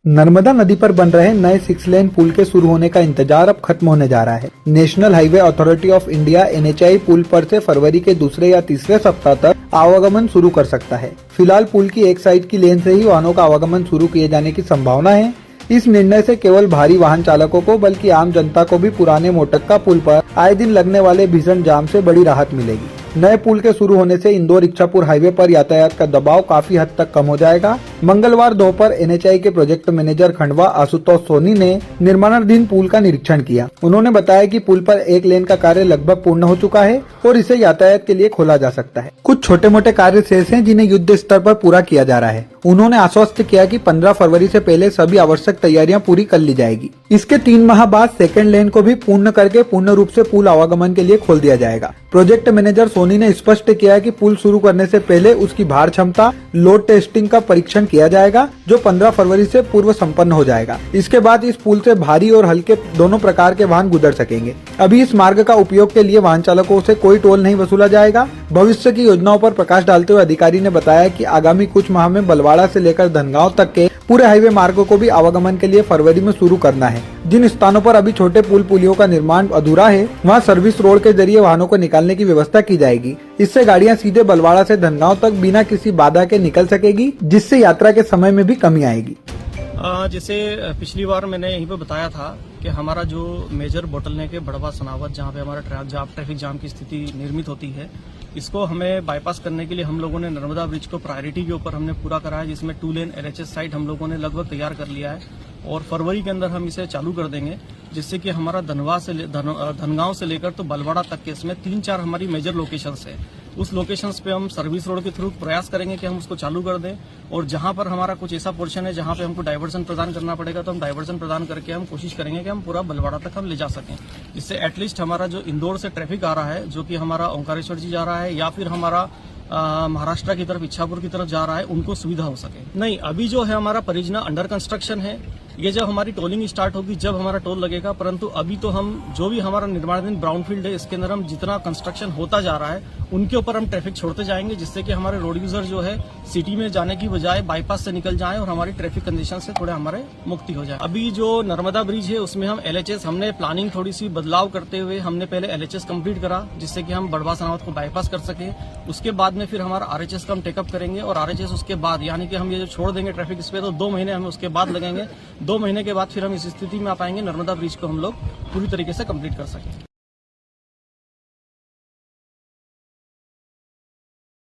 नर्मदा नदी पर बन रहे नए 6 लेन पुल के शुरू होने का इंतजार अब खत्म होने जा रहा है। National highway authority of India NHAI पुल पर से फरवरी के दूसरे या तीसरे सप्ताह तक आवागमन शुरू कर सकता है। फिलहाल पुल की एक साइड की लेन से ही वाहनों का आवागमन शुरू किए जाने की संभावना है। इस निर्णय से केवल भारी वाहन चालकों को बल्कि आम जनता को भी पुराने मोटक्का पुल पर आए दिन लगने वाले भीषण जाम से बड़ी राहत मिलेगी। नए पुल के शुरू होने से इंदौर इच्छापुर हाईवे पर यातायात का दबाव काफी हद तक कम हो जाएगा। मंगलवार दोपहर NHAI के प्रोजेक्ट मैनेजर खंडवा आशुतोष सोनी ने निर्माणाधीन पुल का निरीक्षण किया। उन्होंने बताया कि पुल पर एक लेन का कार्य लगभग पूर्ण हो चुका है और इसे यातायात के लिए खोला जा सकता है। कुछ छोटे मोटे कार्य शेष हैं जिन्हें युद्ध स्तर पर पूरा किया जा रहा है। उन्होंने आश्वस्त किया कि 15 फरवरी से पहले सभी आवश्यक तैयारियां पूरी कर ली जाएगी। इसके 3 माह बाद सेकेंड लेन को भी पूर्ण करके पूर्ण रूप से पुल आवागमन के लिए खोल दिया जाएगा। प्रोजेक्ट मैनेजर सोनी ने स्पष्ट किया कि पुल शुरू करने से पहले उसकी भार क्षमता लोड टेस्टिंग का परीक्षण किया जाएगा, जो 15 फरवरी से पूर्व संपन्न हो जाएगा। इसके बाद इस पुल से भारी और हल्के दोनों प्रकार के वाहन गुजर सकेंगे। अभी इस मार्ग का उपयोग के लिए वाहन चालकों से कोई टोल नहीं वसूला जाएगा। भविष्य की योजनाओं पर प्रकाश डालते हुए अधिकारी ने बताया कि आगामी कुछ माह में बलवाड़ा से लेकर धनगांव तक के पूरे हाईवे मार्गों को भी आवागमन के लिए फरवरी में शुरू करना है। जिन स्थानों पर अभी छोटे पुल पुलियों का निर्माण अधूरा है, वहां सर्विस रोड के जरिए वाहनों को निकालने की व्यवस्था की जाएगी। इससे गाड़ियां सीधे बलवाड़ा से धनगांव तक बिना किसी बाधा के निकल सकेगी, जिससे यात्रा के समय में भी कमी आएगी। जैसे पिछली बार मैंने यहीं पे बताया था कि हमारा जो मेजर बोटलनेक है बड़वा सनावत, जहाँ पे हमारा ट्रैफिक जाम की स्थिति निर्मित होती है, इसको हमें बाईपास करने के लिए हम लोगों ने नर्मदा ब्रिज को प्रायोरिटी के ऊपर हमने पूरा करा है, जिसमें 2 लेन LHS साइड हम लोगों ने लगभग तैयार कर लिया है और फरवरी के अंदर हम इसे चालू कर देंगे, जिससे कि हमारा धनगांव से लेकर तो बलवाड़ा तक के इसमें 3-4 हमारी मेजर लोकेशंस है। उस लोकेशंस पे हम सर्विस रोड के थ्रू प्रयास करेंगे कि हम उसको चालू कर दें, और जहां पर हमारा कुछ ऐसा पोर्शन है जहां पे हमको डाइवर्जन प्रदान करना पड़ेगा तो हम डाइवर्जन प्रदान करके हम कोशिश करेंगे कि हम पूरा बलवाड़ा तक हम ले जा सकें। इससे एटलीस्ट हमारा जो इंदौर से ट्रैफिक आ रहा है, जो कि हमारा ओंकारेश्वर जी जा रहा है या फिर हमारा महाराष्ट्र की तरफ इच्छापुर की तरफ जा रहा है, उनको सुविधा हो सके। नहीं, अभी जो है हमारा परियोजना अंडर कंस्ट्रक्शन है। ये जब हमारी टोलिंग स्टार्ट होगी जब हमारा टोल लगेगा, परंतु अभी तो हम जो भी हमारा निर्माणाधीन ब्राउनफील्ड है इसके अंदर हम जितना कंस्ट्रक्शन होता जा रहा है उनके ऊपर हम ट्रैफिक छोड़ते जाएंगे, जिससे कि हमारे रोड यूजर जो है सिटी में जाने की बजाय बाईपास से निकल जाएं और हमारी ट्रैफिक कंडीशन से थोड़े हमारे मुक्ति हो जाए। अभी जो नर्मदा ब्रिज है उसमें हम LHS हमने प्लानिंग थोड़ी सी बदलाव करते हुए हमने पहले LHS कंप्लीट करा, जिससे कि हम बड़वा सनावत को बाईपास कर सके। उसके बाद में फिर हमारा RHS का हम टेकअप करेंगे और RHS उसके बाद यानी कि हम ये जो छोड़ देंगे ट्रैफिक इस पे तो 2 महीने हमें उसके बाद लगेंगे। 2 महीने के बाद फिर हम इस स्थिति में आ पाएंगे नर्मदा ब्रिज को हम लोग पूरी तरीके से कंप्लीट कर सकें।